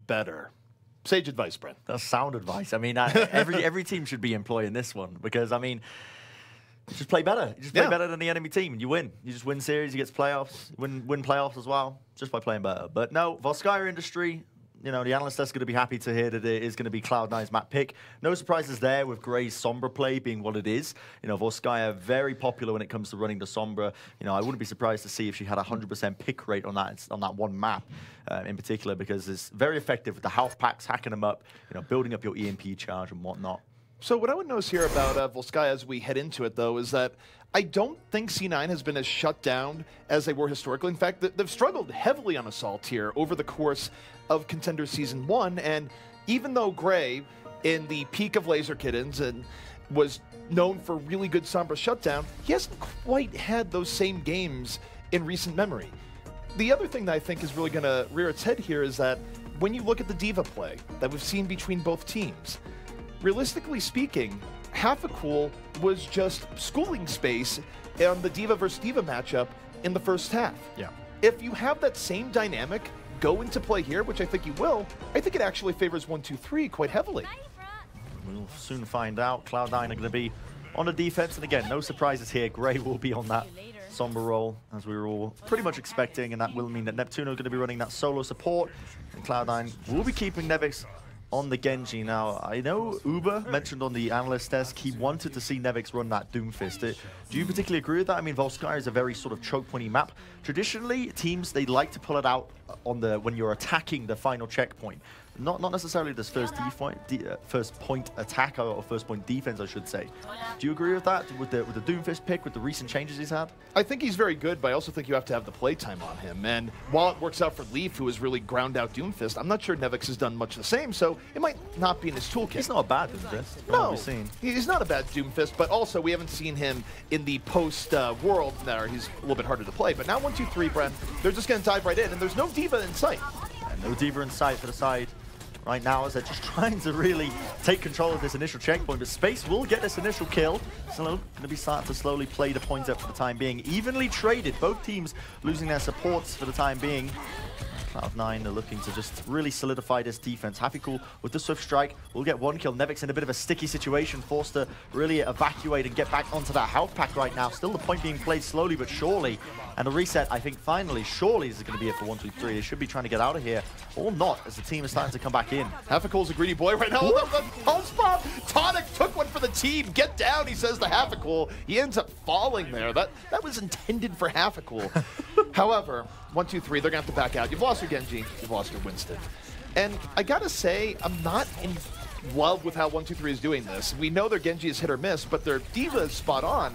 better. Sage advice, Bren. That's sound advice. I mean, every team should be employing this one because, I mean, you just play better. You just play better than the enemy team and you win. You just win series, you get to playoffs, win playoffs as well, just by playing better. But no, Volskaya Industry, you know, the analysts are going to be happy to hear that it is going to be Cloud9's map pick. No surprises there with Grey's Sombra play being what it is. You know, Volskaya very popular when it comes to running the Sombra. You know, I wouldn't be surprised to see if she had a 100% pick rate on that one map in particular because it's very effective with the health packs, hacking them up, you know, building up your EMP charge and whatnot. So what I would notice here about Volskaya as we head into it, though, is that I don't think C9 has been as shut down as they were historically. In fact, they've struggled heavily on Assault here over the course of Contenders Season 1, and even though Grey, in the peak of Laser Kittens, and was known for really good Sombra shutdown, he hasn't quite had those same games in recent memory. The other thing that I think is really going to rear its head here is that when you look at the D.Va play that we've seen between both teams, realistically speaking, Half-a-Cool was just schooling space on the D.Va versus D.Va matchup in the first half. Yeah. If you have that same dynamic go into play here, which I think you will, I think it actually favors 1-2-3 quite heavily. We'll soon find out. Cloud9 are going to be on the defense, and again, no surprises here. Grey will be on that Sombra role, as we were all pretty much expecting, and that will mean that Neptuno is going to be running that solo support, and Cloud9 will be keeping Nevix on the Genji. Now, I know Uber mentioned on the analyst desk he wanted to see Nevix run that Doomfist. Do you particularly agree with that? I mean, Volskaya is a very sort of choke pointy map. Traditionally, teams, they like to pull it out on the when you're attacking the final checkpoint. Not necessarily this first point attack or first point defense, I should say. Do you agree with that, with the Doomfist pick, with the recent changes he's had? I think he's very good, but I also think you have to have the playtime on him. And while it works out for Leaf, who has really ground out Doomfist, I'm not sure Nevix has done much the same, so it might not be in his toolkit. He's not a bad Doomfist. No, he's not a bad Doomfist, but also we haven't seen him in the post-world there. He's a little bit harder to play. But now 1-2-3, Bren, they're just going to dive right in, and there's no D.Va in sight. And no D.Va in sight for the side right now, as they're just trying to really take control of this initial checkpoint, but Space will get this initial kill. So going to be starting to slowly play the point up for the time being. Evenly traded, both teams losing their supports for the time being. Cloud9 are looking to just really solidify this defense. Half-a-Cool with the Swift Strike will get one kill. Nevix in a bit of a sticky situation, forced to really evacuate and get back onto that health pack right now. Still the point being played slowly but surely. And the reset, I think, finally, surely is going to be it for 1-2-3. They should be trying to get out of here, or not, as the team is starting to come back in. Half-a-Cool's a greedy boy right now. The pulse bomb! Tonic took one for the team. Get down, he says to Half-a-Cool. He ends up falling there. That was intended for Half-a-Cool. However, 1-2-3, they're going to have to back out. You've lost your Genji, you've lost your Winston. And I got to say, I'm not in love with how 1-2-3 is doing this. We know their Genji is hit or miss, but their D.Va is spot on.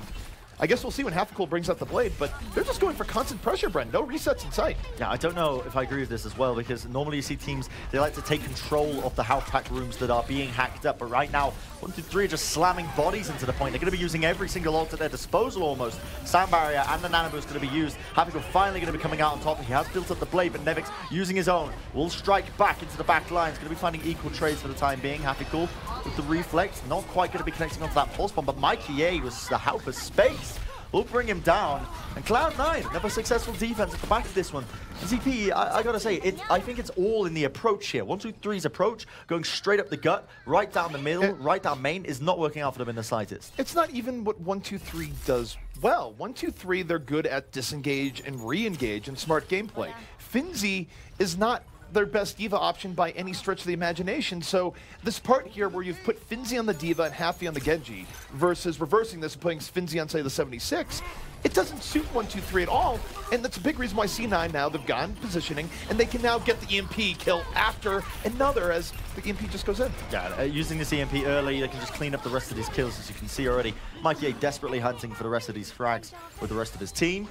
I guess we'll see when Half-a-Cool brings out the blade, but they're just going for constant pressure, Bren. No resets in sight. Yeah, I don't know if I agree with this as well, because normally you see teams, they like to take control of the health pack rooms that are being hacked up, but right now, 1-2-3 are just slamming bodies into the point. They're going to be using every single ult at their disposal almost. Sound Barrier and the Nano is going to be used. Half-a-Cool finally going to be coming out on top. He has built up the blade, but Nevix using his own will strike back into the back line. He's going to be finding equal trades for the time being. Half-a-Cool with the reflex, not quite going to be connecting onto that pulse bomb, but Mikey A was the help of Space. We'll bring him down. And Cloud9, another successful defense at the back of this one. And ZP, I gotta say, I think it's all in the approach here. 1-2-3's approach, going straight up the gut, right down the middle, right down main, is not working out for them in the slightest. It's not even what 1-2-3 does well. 1-2-3, they're good at disengage and re-engage and smart gameplay. Finzi is not their best D.Va option by any stretch of the imagination. So this part here where you've put Finzi on the D.Va and Halfy on the Genji versus reversing this and putting Finzi on, say, the 76, it doesn't suit 1-2-3 at all. And that's a big reason why C9 now, they've gotten positioning, and they can now get the EMP kill after another as the EMP just goes in. Yeah, using this EMP early, they can just clean up the rest of these kills, as you can see already. Mikey A desperately hunting for the rest of these frags with the rest of his team.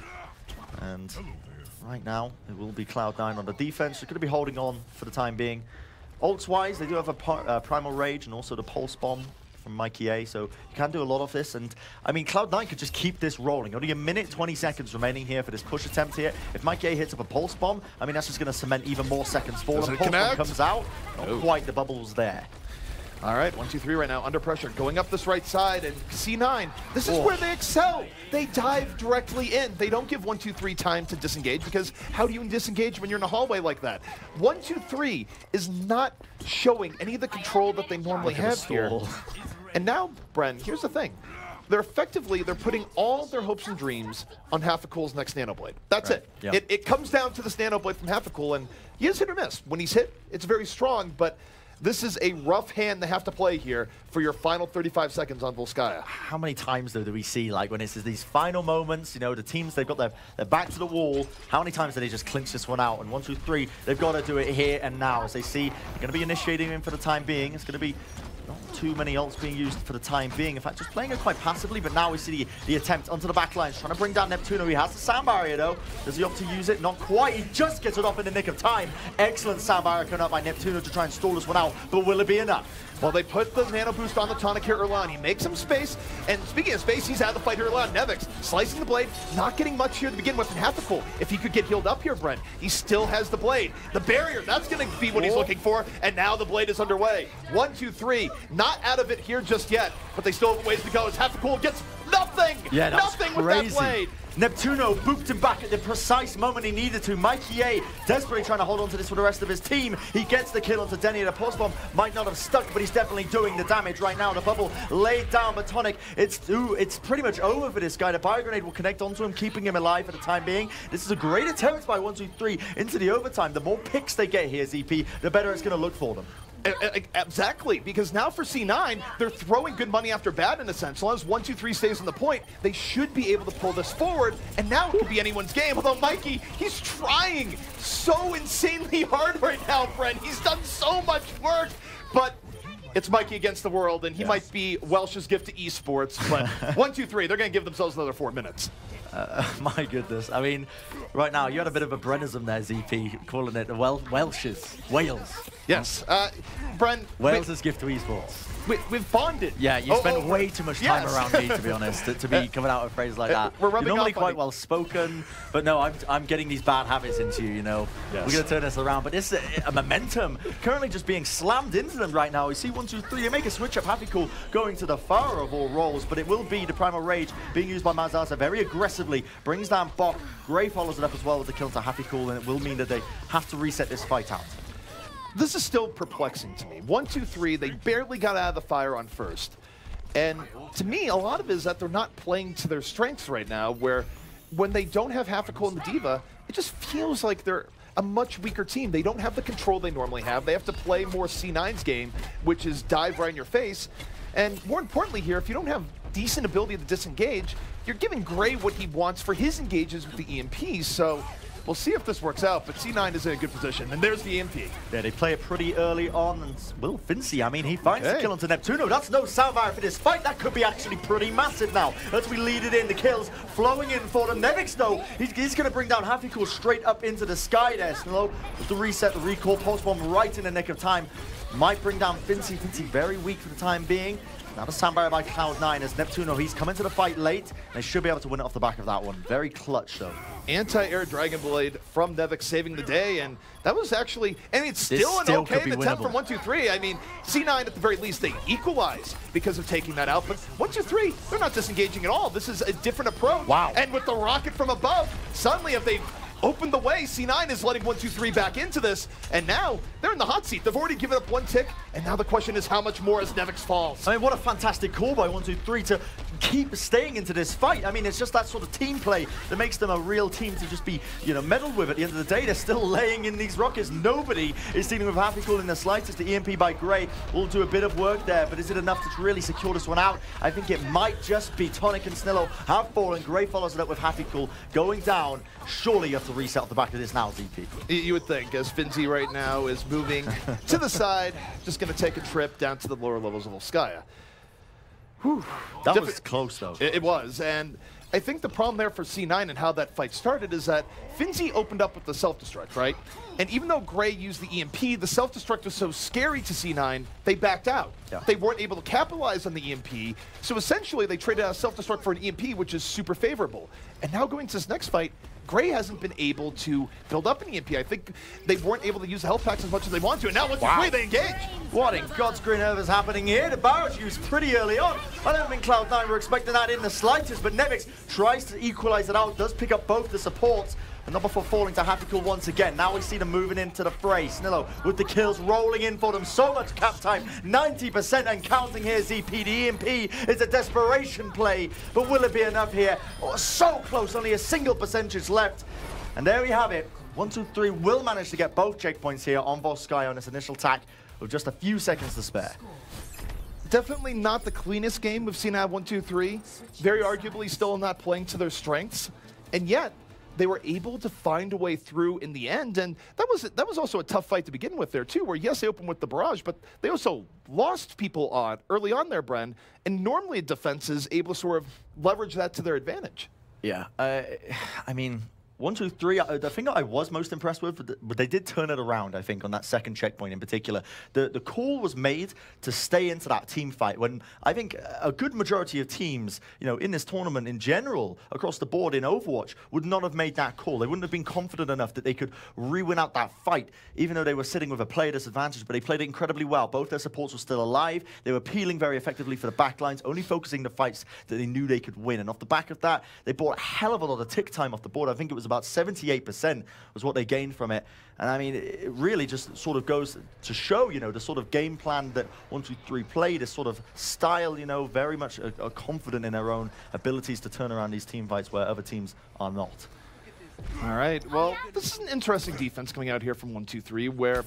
And right now, it will be Cloud9 on the defense. They're going to be holding on for the time being. Ults-wise, they do have a Primal Rage and also the Pulse Bomb from Mikey A, so you can do a lot of this. And, I mean, Cloud9 could just keep this rolling. Only a minute, 20 seconds remaining here for this push attempt here. If Mikey A hits up a Pulse Bomb, I mean, that's just going to cement even more seconds for them. Pulse Bomb comes out, not quite the bubbles there. All right, 1, 2, 3 right now, under pressure, going up this right side, and C9, this is where they excel. They dive directly in. They don't give 1, 2, 3 time to disengage, because how do you disengage when you're in a hallway like that? 1, 2, 3 is not showing any of the control that they normally have here. And now, Bren, here's the thing. They're putting all their hopes and dreams on Half-a-Cool's next Nanoblade. That's it. Yep. It comes down to this Nanoblade from Half-a-Cool, and he is hit or miss. When he's hit, it's very strong, but this is a rough hand they have to play here for your final 35 seconds on Volskaya. How many times, though, do we see, like, when it's these final moments, you know, the teams, they've got their back to the wall, how many times do they just clinch this one out? And 1, 2, 3, they've got to do it here and now. As they see, they're going to be initiating him for the time being. It's going to be not too many ults being used for the time being. In fact, just playing it quite passively, but now we see the attempt onto the back lines, trying to bring down Neptuno. He has the sound barrier, though. Does he opt to use it? Not quite. He just gets it off in the nick of time. Excellent sound barrier coming up by Neptuno to try and stall this one out, but will it be enough? Well, they put the nano boost on the tonic here early on. He makes some space, and speaking of space, he's out of the fight here early on. Nevix slicing the blade, not getting much here to begin with, and Half-a-Cool, if he could get healed up here, Bren, he still has the blade. The barrier, that's going to be what he's looking for, and now the blade is underway. 1, 2, 3, not out of it here just yet, but they still have a ways to go as Half-a-Cool gets nothing! Yeah, nothing with that blade! Neptuno booped him back at the precise moment he needed to. Mikey A desperately trying to hold on to this for the rest of his team. He gets the kill onto Denny. The post bomb might not have stuck, but he's definitely doing the damage right now. The bubble laid down, but Tonic, it's pretty much over for this guy. The bio grenade will connect onto him, keeping him alive for the time being. This is a great attempt by 1, 2, 3 into the overtime. The more picks they get here, ZP, the better it's going to look for them. Exactly, because now for C9, they're throwing good money after bad in a sense. As long as 1, 2, 3 stays on the point, they should be able to pull this forward, and now it could be anyone's game. Although Mikey, he's trying so insanely hard right now, Bren. He's done so much work, but it's Mikey against the world, and he might be Welsh's gift to esports, but 1, 2, 3, they're going to give themselves another 4 minutes. My goodness. I mean, right now, you had a bit of a Brennism there, ZP, calling it the Welshes. Wales. Yes. Bren. Wales' gift to esports. We've bonded. Yeah, you spend way too much time around me, to be honest, to be coming out with phrases like that. We're You're normally quite well spoken, but no, I'm getting these bad habits into you, you know. Yes. We're going to turn this around, but it's a momentum currently just being slammed into them right now. We see 1, 2, 3, they make a switch up. Half-a-Cool going to the far of all roles, but it will be the Primal Rage being used by Mazaza very aggressively, brings down Bok. Gray follows it up as well with the kill to Half-a-Cool, and it will mean that they have to reset this fight out. This is still perplexing to me. 1, 2, 3, they barely got out of the fire on first. And to me, a lot of it is that they're not playing to their strengths right now, where when they don't have Half-a-Cool and the D.Va, it just feels like they're a much weaker team. They don't have the control they normally have. They have to play more C9's game, which is dive right in your face. And more importantly here, if you don't have decent ability to disengage, you're giving Gray what he wants for his engages with the EMPs. So we'll see if this works out, but C9 is in a good position, and there's the EMP. Yeah, they play it pretty early on, and Will Fincy, I mean, he finds the kill onto Neptuno. That's no sound barrier for this fight. That could be actually pretty massive now. As we lead it in, the kills flowing in for the Nevix, though. He's going to bring down Half-a-Cool straight up into the sky there. Slow with the reset, the recall, post bomb right in the nick of time. Might bring down Fincy. Fincy very weak for the time being. Now the sound barrier by Cloud9 as Neptuno, he's come into the fight late, and they should be able to win it off the back of that one. Very clutch, though. Anti-air Dragon Blade from Nevix saving the day, and that was actually, and it's still an okay attempt from 1, 2, 3. I mean, C9 at the very least, they equalize because of taking that out, but 1, 2, 3, they're not disengaging at all. This is a different approach. Wow. And with the rocket from above, suddenly if they open the way, C9 is letting 1, 2, 3 back into this, and now they're in the hot seat. They've already given up 1 tick, and now the question is how much more as Nevix falls. I mean, what a fantastic call by 1, 2, 3 to keep staying into this fight. I mean, it's just that sort of team play that makes them a real team to just be, you know, meddled with. At the end of the day, they're still laying in these rockets. Nobody is dealing with Half-a-Cool in the slightest. The EMP by Gray will do a bit of work there, but is it enough to really secure this one out? I think it might just be. Tonic and Snillo have fallen. Gray follows it up with Half-a-Cool going down. Surely you have to reset off the back of this now, ZP. You would think, as Finzy right now is moving to the side, just going to take a trip down to the lower levels of Volskaya. Whew. That was close, though. It was, and I think the problem there for C9 and how that fight started is that Finzy opened up with the self-destruct, right? And even though Gray used the EMP, the self-destruct was so scary to C9, they backed out. Yeah. They weren't able to capitalize on the EMP, so essentially they traded out self-destruct for an EMP, which is super favorable. And now going to this next fight, Gray hasn't been able to build up an EMP. I think they weren't able to use the health packs as much as they want to, and now once wow. they engage. What in God's green earth is happening here? The barrage used pretty early on. I don't think Cloud9 were expecting that in the slightest, but Nevix tries to equalize it out, does pick up both the supports, but not before falling to Happycool once again. Now we see them moving into the fray. Snillo with the kills rolling in for them. So much cap time, 90% and counting here. ZP, the EMP is a desperation play, but will it be enough here? Oh, so close, only a single percentage left. And there we have it. 1-2-3 will manage to get both checkpoints here on Volskaya on this initial attack with just a few seconds to spare. Definitely not the cleanest game we've seen out of 1-2-3. Very arguably still not playing to their strengths. And yet, they were able to find a way through in the end, and that was also a tough fight to begin with there too, where yes, they opened with the barrage, but they also lost people on early on there, Bren, and normally a defense is able to sort of leverage that to their advantage. Yeah, I mean, 1-2-3, the thing that I was most impressed with, but they did turn it around, I think, on that second checkpoint in particular. The call was made to stay into that team fight when I think a good majority of teams, you know, in this tournament in general, across the board in Overwatch, would not have made that call. They wouldn't have been confident enough that they could re-win out that fight, even though they were sitting with a player disadvantage, but they played it incredibly well. Both their supports were still alive. They were peeling very effectively for the backlines, only focusing the fights that they knew they could win. And off the back of that, they brought a hell of a lot of tick time off the board. I think it was about 78% was what they gained from it. And I mean, it really just sort of goes to show, you know, the sort of game plan that 1-2-3 play, this sort of style, you know, very much are confident in their own abilities to turn around these team fights where other teams are not. All right, well, this is an interesting defense coming out here from 1-2-3, where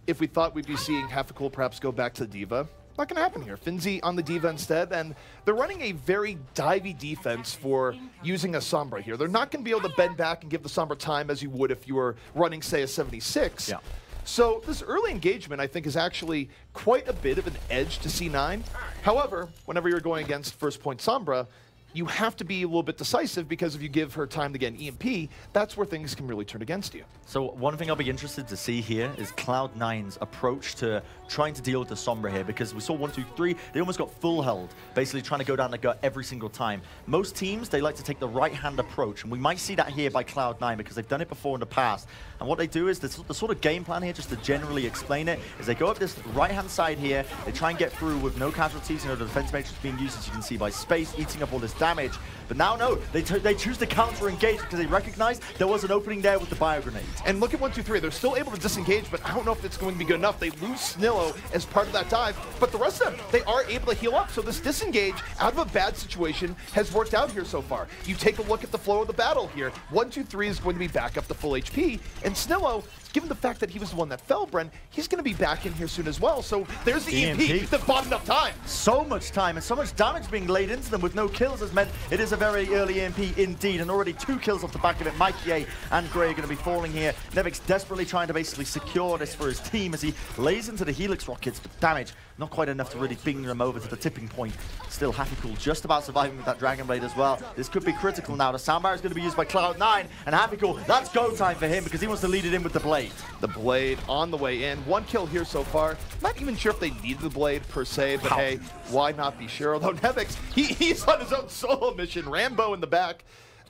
if we thought we'd be seeing Happycool perhaps go back to the Diva, not going to happen here. Finzi on the Diva instead, and they're running a very divey defense for using a Sombra here. They're not going to be able to bend back and give the Sombra time as you would if you were running, say, a 76. Yeah. So this early engagement, I think, is actually quite a bit of an edge to C9. However, whenever you're going against first point Sombra, you have to be a little bit decisive, because if you give her time to get an EMP, that's where things can really turn against you. So one thing I'll be interested to see here is Cloud9's approach to trying to deal with the Sombra here, because we saw 1-2-3, they almost got full held, basically trying to go down the gut every single time. Most teams, they like to take the right-hand approach, and we might see that here by Cloud9 because they've done it before in the past. And what they do is, the sort of game plan here, just to generally explain it, is they go up this right-hand side here, they try and get through with no casualties. You know, the defense matrix being used, as you can see, by Space, eating up all this damage. But now, no, they choose to counter-engage because they recognize there was an opening there with the bio-grenade. And look at 1-2-3, they're still able to disengage, but I don't know if it's going to be good enough. They lose Snillo as part of that dive, but the rest of them, they are able to heal up. So this disengage out of a bad situation has worked out here so far. You take a look at the flow of the battle here. 1-2-3 is going to be back up to full HP, and Snillo, given the fact that he was the one that fell, Bren, he's going to be back in here soon as well. So there's the EMP that bought enough time. So much time and so much damage being laid into them with no kills has meant it is a very early EMP indeed. And already 2 kills off the back of it. Mikey and Gray are going to be falling here. Nevix desperately trying to basically secure this for his team as he lays into the Helix rockets, but damage not quite enough to really bring them over to the tipping point. Still Happycool just about surviving with that Dragon Blade as well. This could be critical now. The sound barrier is going to be used by Cloud9, and Happycool, that's go time for him because he wants to lead it in with the Blade. The Blade on the way in. 1 kill here so far. Not even sure if they needed the Blade per se, but hey, why not be sure? Although Nevix, he's on his own solo mission. Rambo in the back.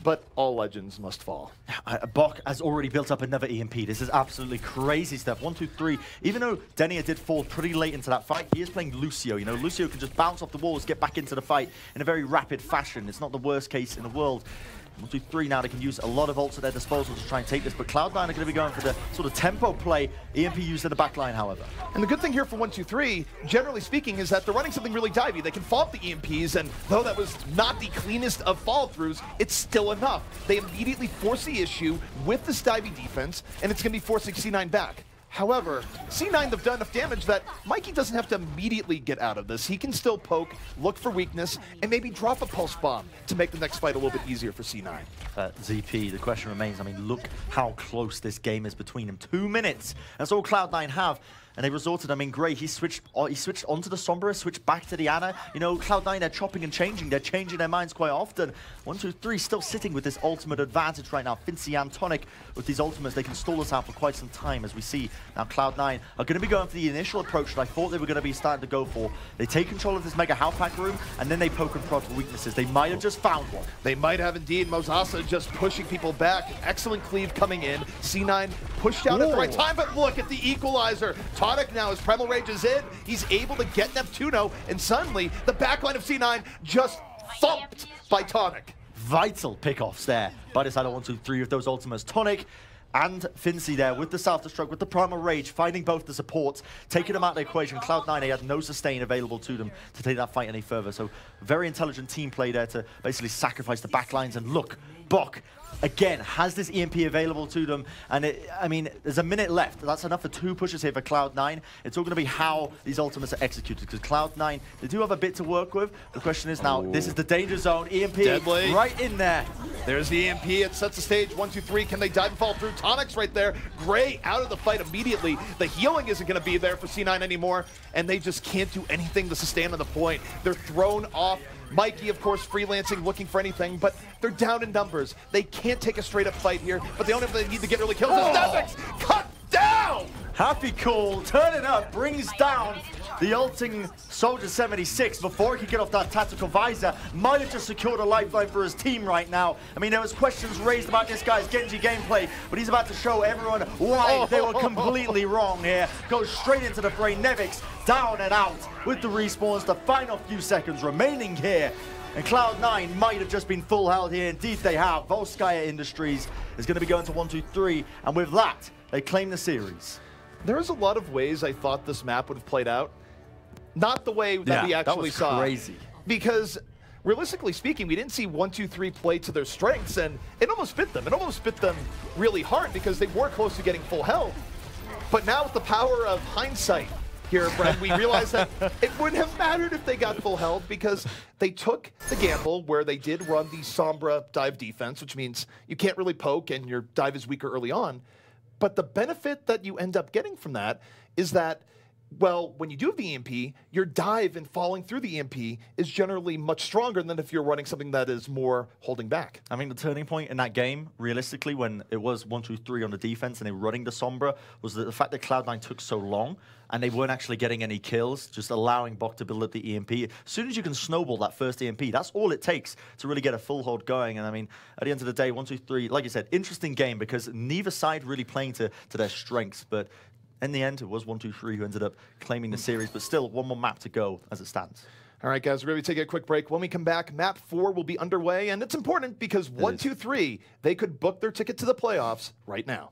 But all legends must fall. Bok has already built up another EMP. This is absolutely crazy stuff. 1-2-3. Even though Denia did fall pretty late into that fight, he is playing Lucio. You know, Lucio can just bounce off the walls, get back into the fight in a very rapid fashion. It's not the worst case in the world. 1-2-3 now, they can use a lot of ults at their disposal to try and take this, but Cloud9 are going to be going for the sort of tempo play. EMP used in the backline, however. And the good thing here for 1-2-3, generally speaking, is that they're running something really divey. They can fall off the EMPs, and though that was not the cleanest of fall-throughs, it's still enough. They immediately force the issue with this divey defense, and it's going to be forcing C9 back. However, C9 have done enough damage that Mikey doesn't have to immediately get out of this. He can still poke, look for weakness, and maybe drop a pulse bomb to make the next fight a little bit easier for C9. ZP, the question remains, I mean, look how close this game is between them. 2 minutes. That's all Cloud9 have. and they resorted. I mean, Gray, he switched onto the Sombra, switched back to the Ana. You know, Cloud9, they're chopping and changing. They're changing their minds quite often. 1, 2, 3 still sitting with this ultimate advantage right now. Fincy and Tonic with these ultimates, they can stall us out for quite some time, as we see now Cloud9 are going to be going for the initial approach that I thought they were going to be starting to go for. They take control of this Mega Halfpack room, and then they poke and prod for weaknesses. They might have just found one. They might have indeed. Mozasa just pushing people back. Excellent cleave coming in. C9 pushed out at the right time, but look at the equalizer. Tonic now, as Primal Rage is in, he's able to get Neptuno, and suddenly the backline of C9 just thumped by Tonic. Vital pickoffs there by the side of 1, 2, 3 of those ultimates. Tonic and Fincy there with the self-destruct, with the Primal Rage, finding both the supports, taking them out of the equation. Cloud9, they had no sustain available to them to take that fight any further. So very intelligent team play there to basically sacrifice the backlines. And look, Bok again has this EMP available to them, and I mean, there's a minute left. That's enough for 2 pushes here for Cloud9. It's all going to be how these ultimates are executed, because Cloud9, they do have a bit to work with. The question is now, this is the danger zone. EMP Deadly. Right in there. There's the EMP. It sets the stage. 1, 2, 3. Can they dive and fall through? Tonic's right there. Gray out of the fight immediately. The healing isn't going to be there for C9 anymore, and they just can't do anything to sustain on the point. They're thrown off. Mikey, of course, freelancing, looking for anything, but they're down in numbers. They can't take a straight-up fight here, but they don't have the need to get early kills. Nevix cut down! Happy Cool, turning up, brings down the ulting Soldier 76 before he could get off that tactical visor. Might have just secured a lifeline for his team right now. I mean, there was questions raised about this guy's Genji gameplay, but he's about to show everyone why they were completely wrong here. Goes straight into the fray. Nevix down and out with the respawns. The final few seconds remaining here. And Cloud9 might have just been full held here. Indeed they have. Volskaya Industries is going to be going to 1, 2, 3. And with that, they claim the series. There was a lot of ways I thought this map would have played out. Not the way that we actually saw. That was crazy. Because realistically speaking, we didn't see 1, 2, 3 play to their strengths, and it almost fit them. It almost fit them really hard because they were close to getting full health. But now with the power of hindsight here, Bren, we realize that it wouldn't have mattered if they got full health, because they took the gamble where they did run the Sombra dive defense, which means you can't really poke and your dive is weaker early on. But the benefit that you end up getting from that is that, well, when you do have the EMP, your dive and falling through the EMP is generally much stronger than if you're running something that is more holding back. I mean, the turning point in that game, realistically, when it was 1, 2, 3 on the defense and they were running the Sombra, was the fact that Cloud9 took so long and they weren't actually getting any kills, just allowing Bok to build up the EMP. As soon as you can snowball that first EMP, that's all it takes to really get a full hold going. And I mean, at the end of the day, 1, 2, 3, like you said, interesting game because neither side really playing to their strengths, but in the end, it was 1, 2, 3 who ended up claiming the series, but still 1 more map to go as it stands. All right, guys, we're going to take a quick break. When we come back, map 4 will be underway, and it's important because 1, 2, 3, they could book their ticket to the playoffs right now.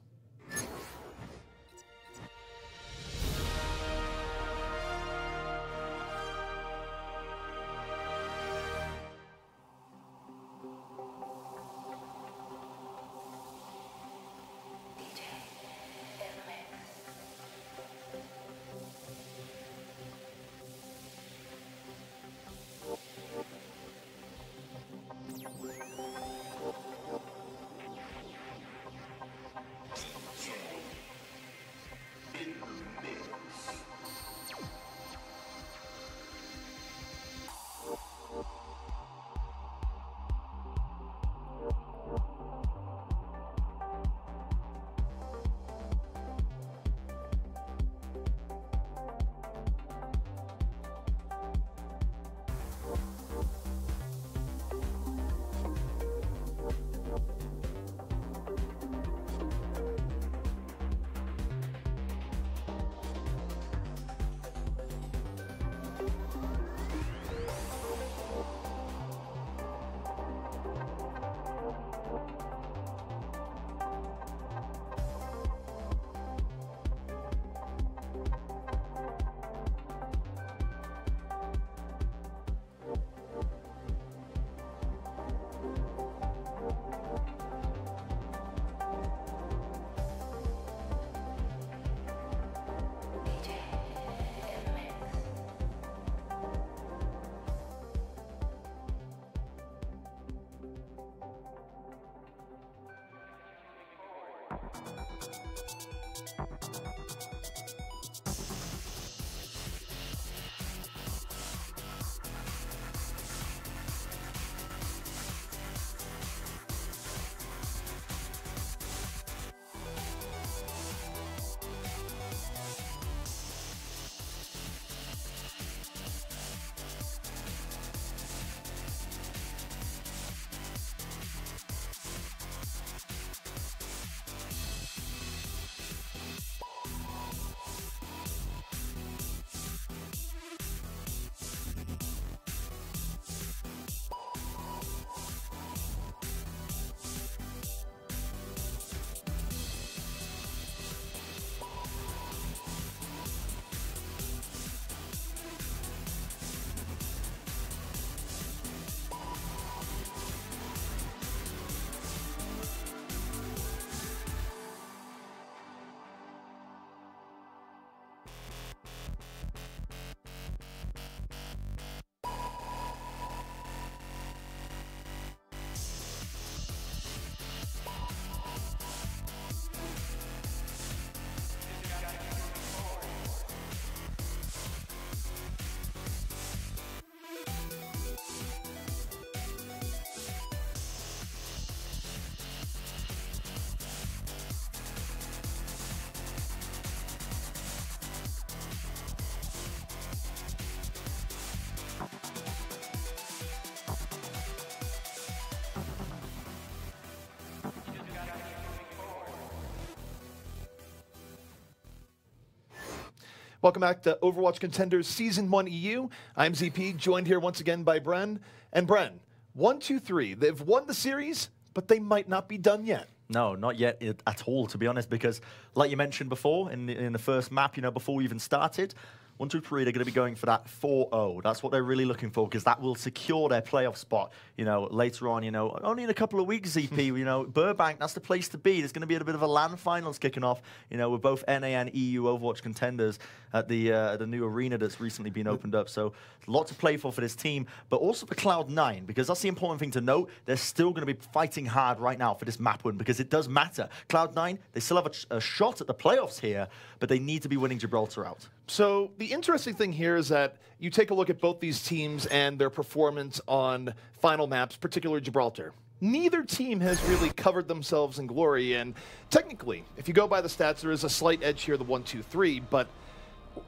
Welcome back to Overwatch Contenders Season 1 EU. I'm ZP, joined here once again by Bren. And Bren, 1, 2, 3. They've won the series, but they might not be done yet. No, not yet at all, to be honest, because like you mentioned before, in the first map, before we even started, 1, 2, 3, they're going to be going for that 4-0. That's what they're really looking for, because that will secure their playoff spot, later on, only in a couple of weeks, ZP, Burbank, that's the place to be. There's going to be a bit of a LAN finals kicking off, with both NA and EU Overwatch contenders at the new arena that's recently been opened up. So a lot to play for this team, but also for Cloud9, because that's the important thing to note. They're still going to be fighting hard right now for this map win, because it does matter. Cloud9, they still have a shot at the playoffs here, but they need to be winning Gibraltar out. So the interesting thing here is that you take a look at both these teams and their performance on final maps, particularly Gibraltar. Neither team has really covered themselves in glory, and technically, if you go by the stats, there is a slight edge here, the 1, 2, 3, but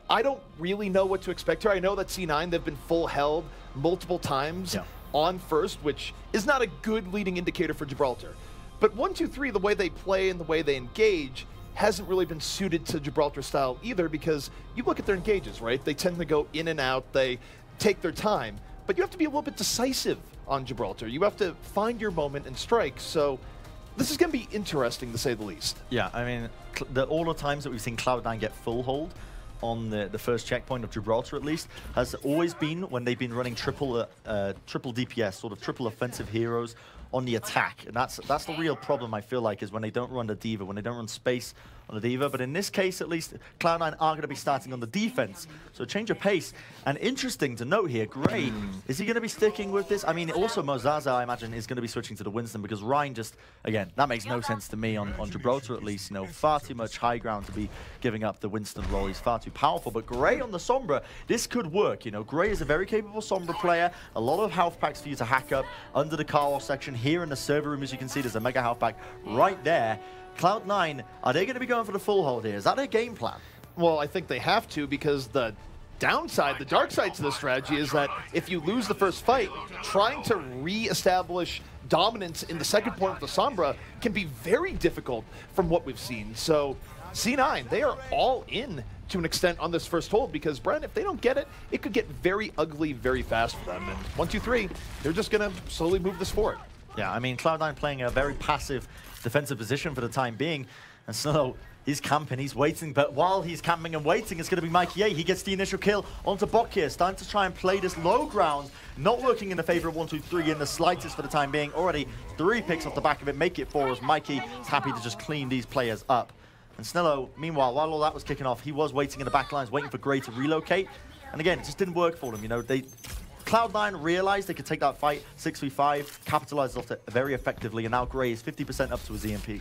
I don't really know what to expect here. I know that C9, they've been full held multiple times on first, which is not a good leading indicator for Gibraltar. But 1, 2, 3, the way they play and the way they engage hasn't really been suited to Gibraltar style either, because you look at their engages, right? They tend to go in and out, they take their time, but you have to be a little bit decisive on Gibraltar. You have to find your moment and strike, so this is going to be interesting to say the least. Yeah, I mean, all the times that we've seen Cloud9 get full hold on the first checkpoint of Gibraltar, at least, has always been when they've been running triple DPS, sort of triple offensive heroes on the attack. And that's the real problem, I feel like, is when they don't run the D.Va, when they don't run space on the D.Va. But in this case, at least, Cloud9 are going to be starting on the defense. So change of pace. And interesting to note here, Gray, is he going to be sticking with this? I mean, also Mozaza, I imagine, is going to be switching to the Winston, because Ryan just, again, that makes no sense to me on Gibraltar, at least. Far too much high ground to be giving up the Winston role. He's far too powerful. But Gray on the Sombra, this could work. Gray is a very capable Sombra player. A lot of health packs for you to hack up under the car wash section. Here in the server room, as you can see, there's a mega health pack right there. Cloud9, are they going to be going for the full hold here? Is that their game plan? Well, I think they have to, because the downside, the dark side to this strategy is that if you lose the first fight, trying to re-establish dominance in the second point with the Sombra can be very difficult from what we've seen. So C9, they are all in to an extent on this first hold, because Bren, if they don't get it, it could get very ugly very fast for them. And 1, 2, 3, they're just going to slowly move this forward. Yeah, I mean, Cloud9 playing a very passive defensive position for the time being. And so he's camping, he's waiting. But while he's camping and waiting, it's going to be Mikey A. He gets the initial kill onto Bok here, starting to try and play this low ground. Not working in the favor of 1, 2, 3 in the slightest for the time being. Already 3 picks off the back of it, make it 4 as Mikey is happy to just clean these players up. And Snello, meanwhile, while all that was kicking off, he was waiting in the back lines, waiting for Gray to relocate. And again, it just didn't work for them. Cloud9 realized they could take that fight 6v5, capitalized off it very effectively, and now Gray is 50% up to his EMP.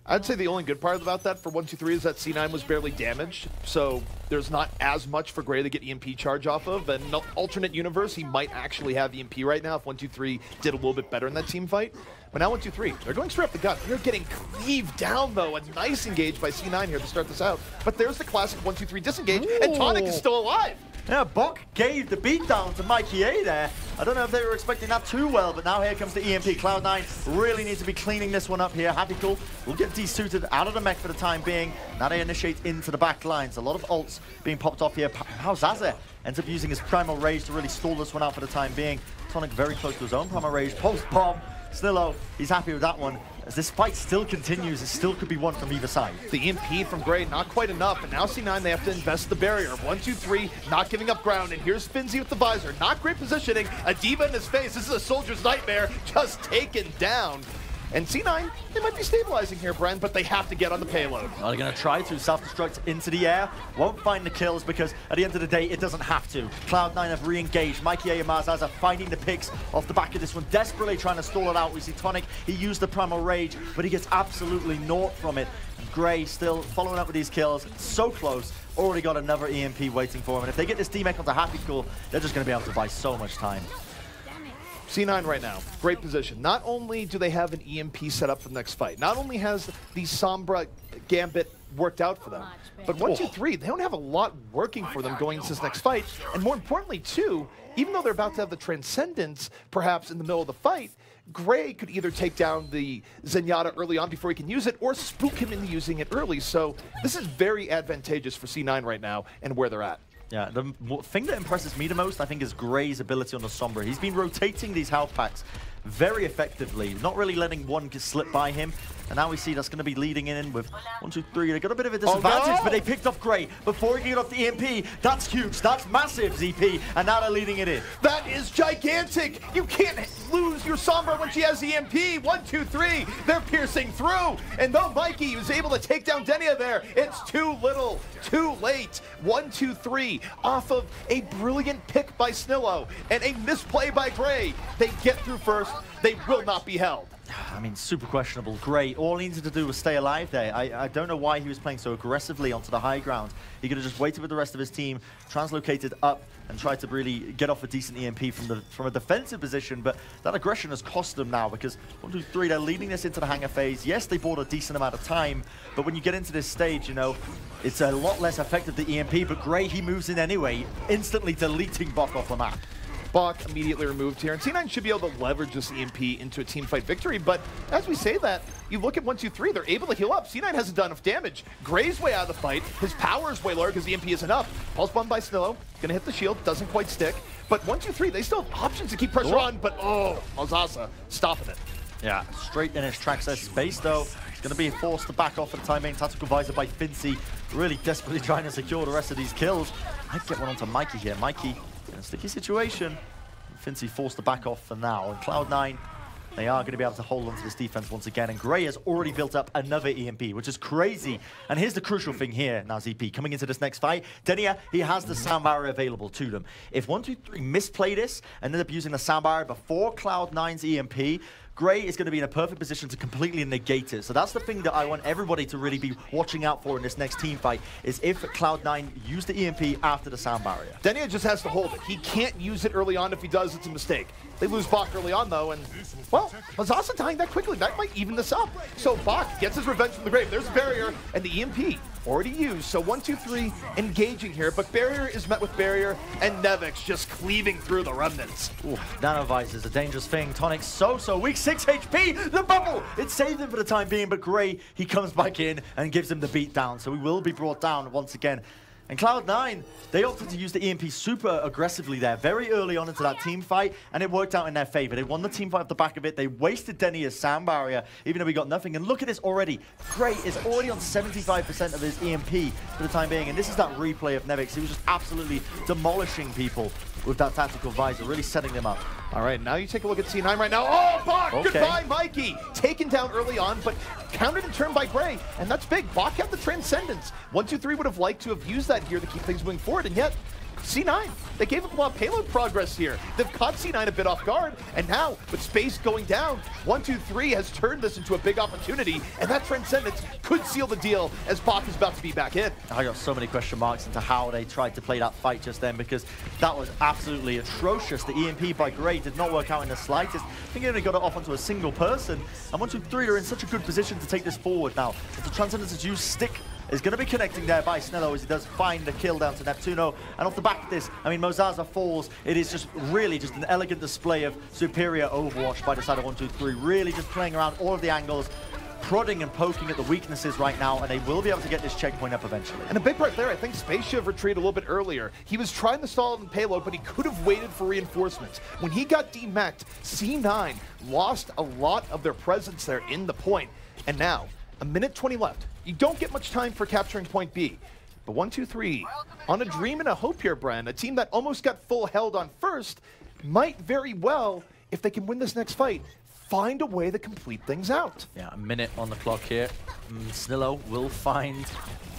I'd say the only good part about that for 1, 2, 3 is that C9 was barely damaged, so there's not as much for Gray to get EMP charge off of. And in an alternate universe, he might actually have EMP right now if 1, 2, 3 did a little bit better in that team fight. But now 1, 2, 3, they're going straight up the gut. They're getting cleaved down, though. A nice engage by C9 here to start this out. But there's the classic 1, 2, 3 disengage, and Tonic is still alive. Yeah, Bok gave the beatdown to Mikey A there. I don't know if they were expecting that too well, but now here comes the EMP. Cloud9 really needs to be cleaning this one up here. Happy Cool will get desuited out of the mech for the time being. Now they initiate into the back lines. A lot of ults being popped off here. How Zaza ends up using his Primal Rage to really stall this one out for the time being. Tonic very close to his own Primal Rage. Post-bomb. Snillo, he's happy with that one. As this fight still continues, it still could be one from either side. The EMP from Gray, not quite enough, and now C9, they have to invest the barrier. 1, 2, 3, not giving up ground, and here's Finzi with the visor. Not great positioning, a D.Va in his face. This is a soldier's nightmare, just taken down. And C9, they might be stabilizing here, Bren, but they have to get on the payload. Well, they're going to try to self-destruct into the air. Won't find the kills because at the end of the day, it doesn't have to. Cloud9 have re-engaged. Mikey A and Marzaz are finding the picks off the back of this one, desperately trying to stall it out. We see Tonic, he used the Primal Rage, but he gets absolutely naught from it. Gray still following up with these kills. So close. Already got another EMP waiting for him. And if they get this D-Mech onto Happy Cool, they're just going to be able to buy so much time. C9 right now, great position. Not only do they have an EMP set up for the next fight, not only has the Sombra Gambit worked out for them, but 1, 2, 3, they don't have a lot working for them going into this next fight. And more importantly, too, even though they're about to have the Transcendence perhaps in the middle of the fight, Gray could either take down the Zenyatta early on before he can use it, or spook him into using it early. So this is very advantageous for C9 right now and where they're at. Yeah, the thing that impresses me the most, I think, is Gray's ability on the Sombra. He's been rotating these health packs very effectively, not really letting one slip by him. And now we see that's going to be leading in with 1, 2, 3. They got a bit of a disadvantage, but they picked off Gray before he can get off the EMP. That's huge. That's massive, ZP. And now they're leading it in. That is gigantic. You can't lose your Sombra when she has EMP. 1, 2, 3. They're piercing through. And though Mikey was able to take down Denia there, it's too little, too late. 1, 2, 3 off of a brilliant pick by Snillo and a misplay by Gray. They get through first. They will not be held. I mean, super questionable. Gray, all he needed to do was stay alive there. I don't know why he was playing so aggressively onto the high ground. He could have just waited with the rest of his team, translocated up, and tried to really get off a decent EMP from a defensive position. But that aggression has cost them now because 1, 2, 3, they're leading this into the hangar phase. Yes, they bought a decent amount of time, but when you get into this stage, you know, it's a lot less effective, the EMP. But Gray, he moves in anyway, instantly deleting Bok off the map. Bok immediately removed here, and C9 should be able to leverage this EMP into a team fight victory, but as we say that, you look at 1, 2, 3, they're able to heal up. C9 hasn't done enough damage. Gray's way out of the fight. His power is way lower because the EMP isn't up. Pulse bomb by Snillo, gonna hit the shield, doesn't quite stick, but 1, 2, 3, they still have options to keep pressure on, but oh, Malzahsa stopping it. Yeah, straight in his tracks there. Space, though, is going to be forced to back off for the time being. Tactical visor by Fincy, really desperately trying to secure the rest of these kills. I'd get one onto Mikey here. Mikey in a sticky situation. Fincy forced to back off for now. And Cloud9, they are going to be able to hold onto this defense once again. And Gray has already built up another EMP, which is crazy. And here's the crucial thing here now, ZP. Coming into this next fight, Denia, he has the sound barrier available to them. If 1, 2, 3 misplay this and end up using the sound barrier before Cloud9's EMP, Gray is going to be in a perfect position to completely negate it. So that's the thing that I want everybody to really be watching out for in this next team fight, is if Cloud9 use the EMP after the sound barrier. Denia just has to hold it. He can't use it early on. If he does, it's a mistake. They lose Bok early on, though, and, well, Malzahsa dying that quickly. That might even this up. So Bok gets his revenge from the grave. There's a barrier, and the EMP already used. So 1, 2, 3 engaging here, but barrier is met with barrier, and Nevix just cleaving through the remnants. Ooh, Nanovisor is a dangerous thing. Tonic's so weak. 6 HP. The bubble. It saved him for the time being, but Gray, he comes back in and gives him the beat down. So he will be brought down once again. And Cloud9, they opted to use the EMP super aggressively there, very early on into that team fight, and it worked out in their favor. They won the team fight off the back of it. They wasted Denia's sound barrier, even though we got nothing. And look at this already. Gray is already on 75% of his EMP for the time being. And this is that replay of Nevix. He was just absolutely demolishing people with that tactical visor, really setting them up. All right, now you take a look at C9 right now. Oh, Bok! Okay. Goodbye, Mikey! Taken down early on, but countered in turn by Gray, and that's big. Bok had the Transcendence. 1, 2, 3 would have liked to have used that here to keep things moving forward, and yet C9, they gave up a lot of payload progress here. They've caught C9 a bit off guard, and now, with space going down, 1, 2, 3 has turned this into a big opportunity, and that Transcendence could seal the deal as Bok is about to be back in. I got so many question marks into how they tried to play that fight just then, because that was absolutely atrocious. The EMP by Gray did not work out in the slightest. I think he only got it off onto a single person, and 1, 2, 3 are in such a good position to take this forward now. If the Transcendence is used, Stick is going to be connecting there by Snillo as he does find the kill down to Neptuno. And off the back of this, I mean, Malzahsa falls. It is just really just an elegant display of superior Overwatch by the side of 1, 2, 3. Really just playing around all of the angles, prodding and poking at the weaknesses right now, and they will be able to get this checkpoint up eventually. And a big part there, I think Space should have retreated a little bit earlier. He was trying to stall in payload, but he could have waited for reinforcements. When he got demeched, C9 lost a lot of their presence there in the point. And now, a minute 20 left. You don't get much time for capturing point B. But 1, 2, 3, on a dream and a hope here, Bren. A team that almost got full held on first might very well, if they can win this next fight, find a way to complete things out. Yeah, a minute on the clock here. Snillo will find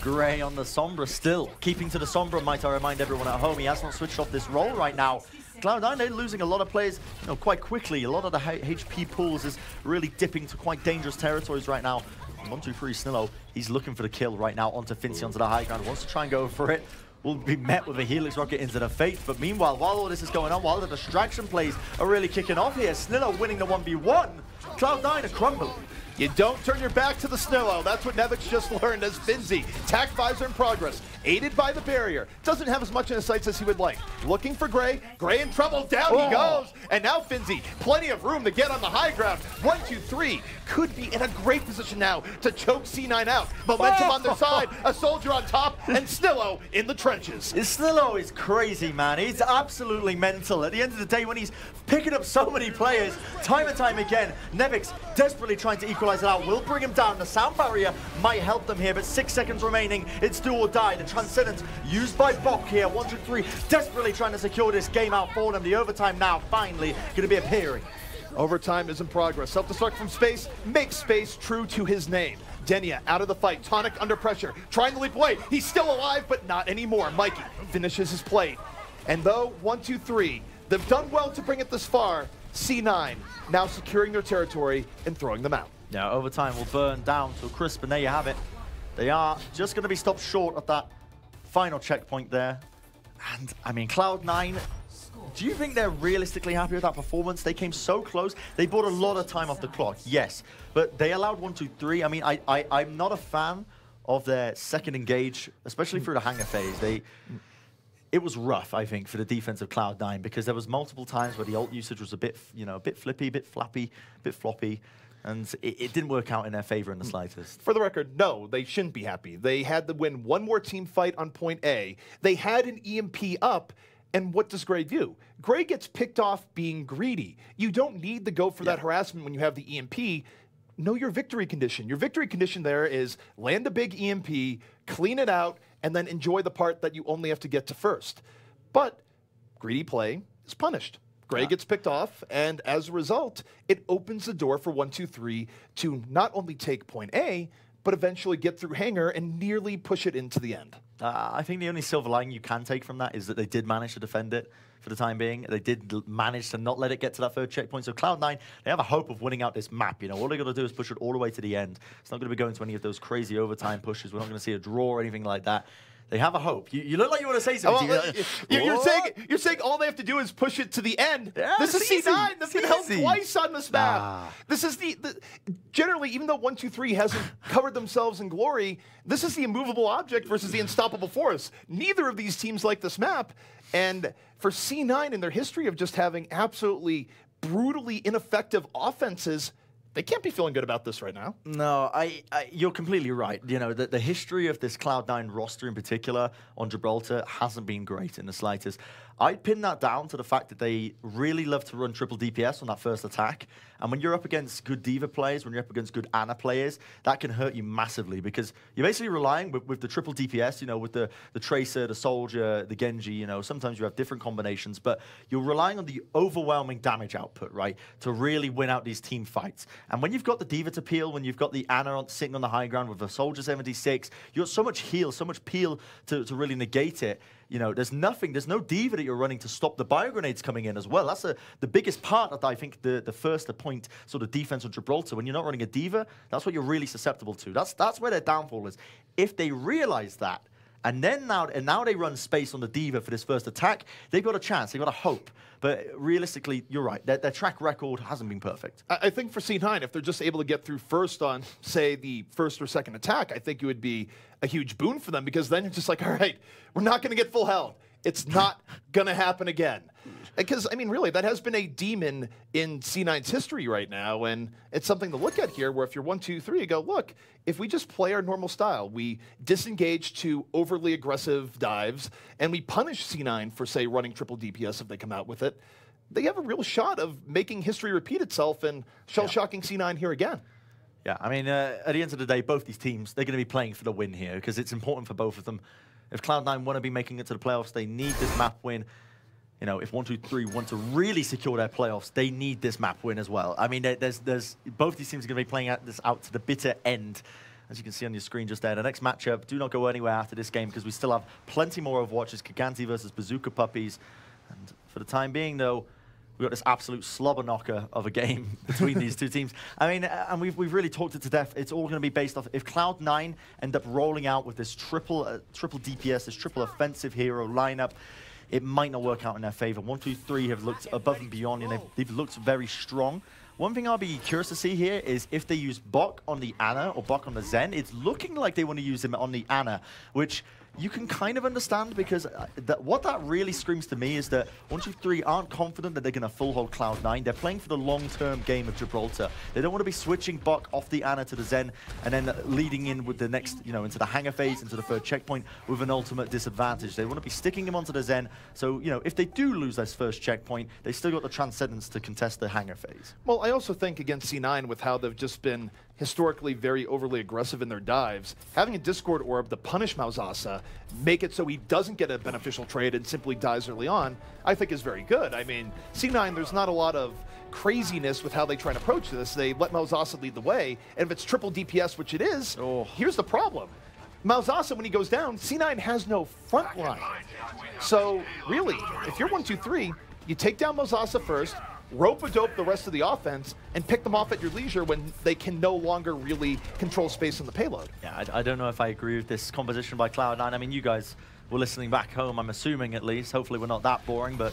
Gray on the Sombra still. Keeping to the Sombra, might I remind everyone at home, he has not switched off this role right now. Cloud9, they're losing a lot of players, quite quickly. A lot of the HP pools is really dipping to quite dangerous territories right now. 1, 2, 3, Snillo, he's looking for the kill right now onto Fincy, onto the high ground. Wants to try and go for it. Will be met with a Helix Rocket into the Fate. But meanwhile, while all this is going on, while the distraction plays are really kicking off here, Snillo winning the 1v1. Cloud9 are crumbling. You don't turn your back to the Snillo. That's what Nevix just learned as Finzi. Tac visor in progress, aided by the barrier. Doesn't have as much in his sights as he would like. Looking for Gray. Gray in trouble. Down he goes. And now Finzi, plenty of room to get on the high ground. 1, 2, 3. Could be in a great position now to choke C9 out. Momentum on their side. A soldier on top. And Snillo in the trenches. Snillo is crazy, man. He's absolutely mental. At the end of the day, when he's picking up so many players, time and time again, Nevix desperately trying to equalize it out. Will bring him down. The sound barrier might help them here, but 6 seconds remaining. It's do or die. The Transcendence used by Bok here. 1, 2, 3. Desperately trying to secure this game out for them. The overtime now finally going to be appearing. Overtime is in progress. Self-destruct from space. Makes space true to his name. Denia out of the fight. Tonic under pressure. Trying to leap away. He's still alive, but not anymore. Mikey finishes his plate. And though 1, 2, 3, they've done well to bring it this far, C9 now securing their territory and throwing them out. Yeah, overtime will burn down to a crisp, and there you have it. They are just going to be stopped short of that final checkpoint there. And, I mean, Cloud9, do you think they're realistically happy with that performance? They came so close. They bought a lot of time off the clock, yes. But they allowed 1, 2, 3. I mean, I'm not a fan of their second engage, especially through the hangar phase. It was rough, I think, for the defense of Cloud9 because there was multiple times where the ult usage was a bit, a bit flippy, a bit flappy, a bit floppy. And it didn't work out in their favor in the slightest. For the record, no, they shouldn't be happy. They had to win one more team fight on point A. They had an EMP up, and what does Gray do? Gray gets picked off being greedy. You don't need to go for that harassment when you have the EMP. Know your victory condition. Your victory condition there is land a big EMP, clean it out, and then enjoy the part that you only have to get to first. But greedy play is punished. Gray gets picked off, and as a result, it opens the door for 1, 2, 3 to not only take point A, but eventually get through hangar and nearly push it into the end. I think the only silver lining you can take from that is that they did manage to defend it for the time being. They did manage to not let it get to that third checkpoint. So Cloud9, they have a hope of winning out this map. All they got to do is push it all the way to the end. It's not going to be going to any of those crazy overtime pushes. We're not going to see a draw or anything like that. They have a hope. You look like you want to say something. You're saying all they have to do is push it to the end. Yeah, this is C9. They've been held twice on this map. Nah. This is generally, even though 1, 2, 3 hasn't covered themselves in glory, this is the immovable object versus the unstoppable force. Neither of these teams like this map. And for C9 in their history of just having absolutely brutally ineffective offenses, they can't be feeling good about this right now. No, you're completely right. The history of this Cloud9 roster in particular on Gibraltar hasn't been great in the slightest. I'd pin that down to the fact that they really love to run triple DPS on that first attack. And when you're up against good Diva players, when you're up against good Ana players, that can hurt you massively because you're basically relying with the triple DPS, with the Tracer, the Soldier, the Genji, sometimes you have different combinations, but you're relying on the overwhelming damage output, right, to really win out these team fights. And when you've got the Diva to peel, when you've got the Ana sitting on the high ground with the Soldier 76, you've got so much heal, so much peel to really negate it. There's no Diva that you're running to stop the bio grenades coming in as well. That's the biggest part of, I think, the first point sort of defense on Gibraltar. When you're not running a Diva, that's what you're really susceptible to. That's where their downfall is. If they realize that, and now they run space on the Diva for this first attack, they've got a chance, they've got a hope. But realistically, you're right. Their track record hasn't been perfect. I think for C9, if they're just able to get through first on, say, the first or second attack, I think it would be a huge boon for them because then you're just like, all right, we're not going to get full health. It's not going to happen again. Because, I mean, really, that has been a demon in C9's history right now, and it's something to look at here where if you're 1, 2, 3, you go, look, if we just play our normal style, we disengage to overly aggressive dives, and we punish C9 for, say, running triple DPS if they come out with it, they have a real shot of making history repeat itself and shell-shocking C9 here again. Yeah, I mean, at the end of the day, both these teams, they're going to be playing for the win here because it's important for both of them. If Cloud9 want to be making it to the playoffs, they need this map win. If 1, 2, 3 want to really secure their playoffs, they need this map win as well. I mean, there's both these teams are going to be playing this out to the bitter end. As you can see on your screen just there, the next matchup, do not go anywhere after this game because we still have plenty more Overwatches, Giganti versus Bazooka Puppies. And for the time being, though, we've got this absolute slobber knocker of a game between these two teams. I mean, and we've really talked it to death. It's all going to be based off if Cloud9 end up rolling out with this triple DPS, this triple offensive hero lineup, it might not work out in their favor. 1, 2, 3 have looked above and beyond, and they've looked very strong. One thing I'll be curious to see here is if they use Bok on the Ana or Bok on the Zen. It's looking like they want to use him on the Ana, which you can kind of understand, because what that really screams to me is that 123 aren't confident that they're going to full hold Cloud9. They're playing for the long-term game of Gibraltar. They don't want to be switching Bok off the Ana to the Zen and then leading in with the next, into the hangar phase, into the third checkpoint with an ultimate disadvantage. They want to be sticking him onto the Zen, so, if they do lose this first checkpoint, they still got the Transcendence to contest the hangar phase. Well, I also think against C9, with how they've just been historically very overly aggressive in their dives, having a Discord Orb to punish Mausasa, make it so he doesn't get a beneficial trade and simply dies early on, I think is very good. I mean, C9, there's not a lot of craziness with how they try and approach this. They let Mausasa lead the way, and if it's triple DPS, which it is, here's the problem. Mausasa, when he goes down, C9 has no front line. So, really, if you're 1-2-3, you take down Mausasa first, rope-a-dope the rest of the offense, and pick them off at your leisure when they can no longer really control space on the payload. Yeah, I don't know if I agree with this composition by Cloud9. I mean, you guys were listening back home, I'm assuming at least. Hopefully we're not that boring, but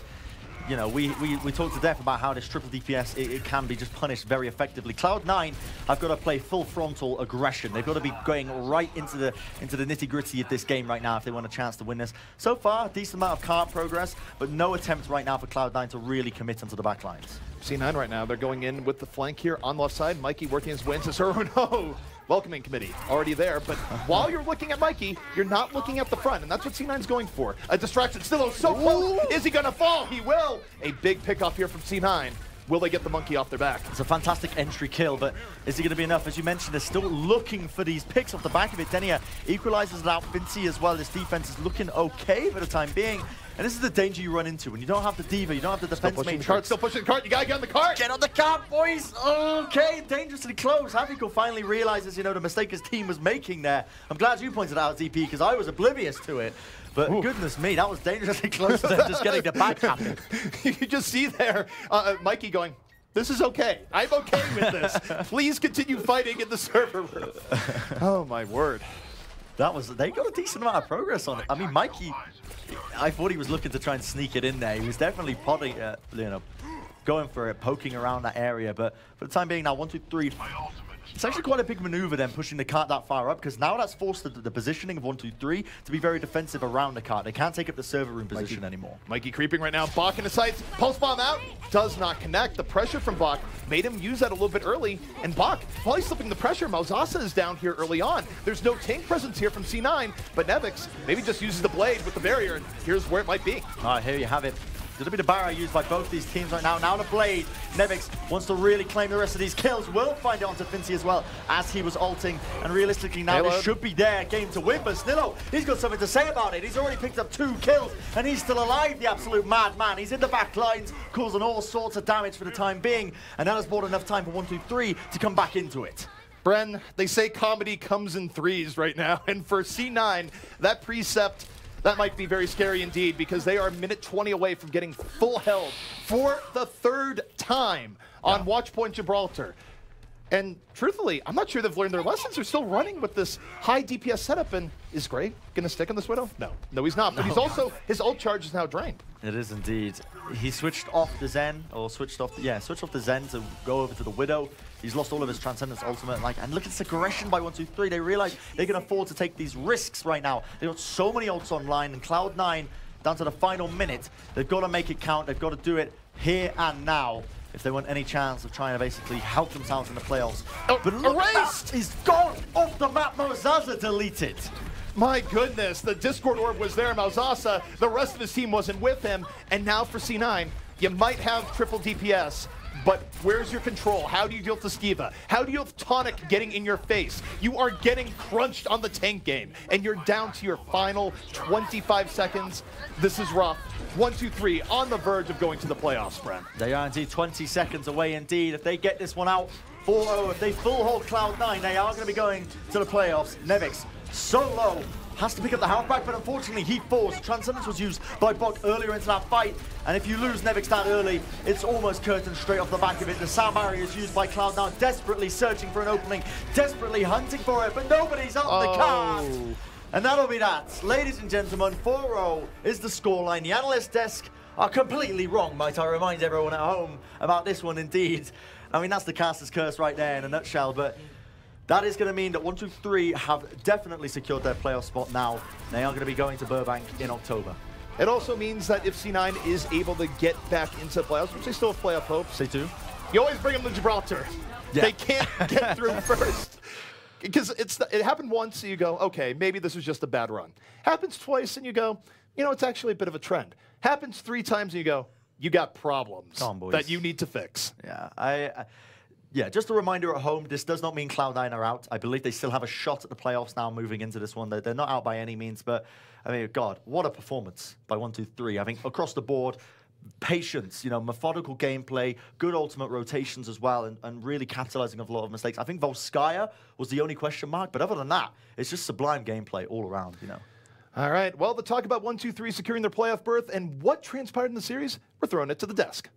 we talked to death about how this triple DPS, it can be just punished very effectively. Cloud9 have got to play full frontal aggression. They've got to be going right into the nitty-gritty of this game right now if they want a chance to win this. So far, decent amount of card progress, but no attempt right now for Cloud9 to really commit onto the backlines. C9 right now, they're going in with the flank here on the left side. Mikey working his way into Sir. No! Welcoming committee already there, but while you're looking at Mikey, you're not looking at the front, and that's what C9's going for. A distraction, still so close. Is he gonna fall? He will. A big pickoff here from C9. Will they get the monkey off their back? It's a fantastic entry kill, but is it going to be enough? As you mentioned, they're still looking for these picks off the back of it. Denia equalizes it out. Vinci as well. This defense is looking okay for the time being. And this is the danger you run into when you don't have the Diva, you don't have the defense matrix. Still pushing the cart. You gotta get on the cart. Get on the cart, boys. Okay, dangerously close. Haviko finally realizes, the mistake his team was making there. I'm glad you pointed out, ZP, because I was oblivious to it. But goodness me, that was dangerously close to them just getting the backhanded. You just see there, Mikey going, this is okay. I'm okay with this. Please continue fighting in the server room. Oh, my word. They got a decent amount of progress on it. I mean, Mikey, I thought he was looking to try and sneak it in there. He was definitely potting, going for it, poking around that area. But for the time being now, 1-2-3. It's actually quite a big maneuver then, pushing the cart that far up, because now that's forced the positioning of 1-2-3 to be very defensive around the cart. They can't take up the server room position anymore. Mikey creeping right now. Bok in the sights. Pulse bomb out. Does not connect. The pressure from Bok made him use that a little bit early. And Bok, while he's slipping the pressure, Mausasa is down here early on. There's no tank presence here from C9, but Nevix maybe just uses the blade with the barrier, and here's where it might be. All right, here you have it. A little bit of barrier used by both these teams right now. Now the blade. Nevix wants to really claim the rest of these kills. Will find it onto Vinci as well as he was ulting. And realistically now this should be their game to win. But Snillo, he's got something to say about it. He's already picked up 2 kills and he's still alive, the absolute madman. He's in the back lines, causing all sorts of damage for the time being. And that has bought enough time for 1-2-3 to come back into it. Bren, they say comedy comes in threes right now. And for C9, that precept, that might be very scary indeed, because they are a minute 20 away from getting full held for the 3rd time on Watchpoint Gibraltar. And truthfully, I'm not sure they've learned their lessons. They're still running with this high DPS setup. And is Gray going to stick on this Widow? No, he's not. But he's also, his ult charge is now drained. It is indeed. He switched off the Zen, or switched off the Zen to go over to the Widow. He's lost all of his Transcendence ultimate. And look at this aggression by 1-2-3. They realize they can afford to take these risks right now. They've got so many ults online, and Cloud9, down to the final minute, they've got to make it count. They've got to do it here and now if they want any chance of trying to basically help themselves in the playoffs. But look, erased! He's gone off the map. Mausasa deleted. My goodness, the Discord Orb was there, Mausasa. The rest of his team wasn't with him. And now for C9, you might have triple DPS, but where's your control? How do you deal with the Skiva? How do you deal with Tonic getting in your face? You are getting crunched on the tank game, and you're down to your final 25 seconds. This is rough. 1-2-3 on the verge of going to the playoffs, Bren. They are indeed 20 seconds away indeed. If they get this one out, 4-0, if they full hold Cloud9, they are going to be going to the playoffs. Nevix, so low, has to pick up the health back, but unfortunately he falls. Transcendence was used by Bok earlier into that fight, and if you lose Nevix that early, it's almost curtains straight off the back of it. The sound barrier is used by Cloud9, desperately searching for an opening, desperately hunting for it, but nobody's on the card. And that'll be that. Ladies and gentlemen, 4-0 is the scoreline. The analyst desk are completely wrong, might I remind everyone at home about this one indeed. I mean, that's the caster's curse right there in a nutshell, but that is going to mean that 1-2-3 have definitely secured their playoff spot now. They are going to be going to Burbank in October. It also means that if C9 is able to get back into the playoffs, which they still have playoff hopes, They do. you always bring them to Gibraltar. Yeah. They can't get through first. Because it happened once, and you go, okay, maybe this was just a bad run. Happens twice, and you go, you know, it's actually a bit of a trend. Happens 3 times, and you go, you got problems that you need to fix. Yeah, yeah, just a reminder at home, this does not mean Cloud9 are out. I believe they still have a shot at the playoffs now moving into this one. They're not out by any means, but, I mean, God, what a performance by 1-2-3. I think across the board, patience, you know, methodical gameplay, good ultimate rotations as well, and really capitalizing on a lot of mistakes. I think Volskaya was the only question mark, but other than that, it's just sublime gameplay all around, you know. All right, well, the talk about 1-2-3 securing their playoff berth and what transpired in the series, we're throwing it to the desk.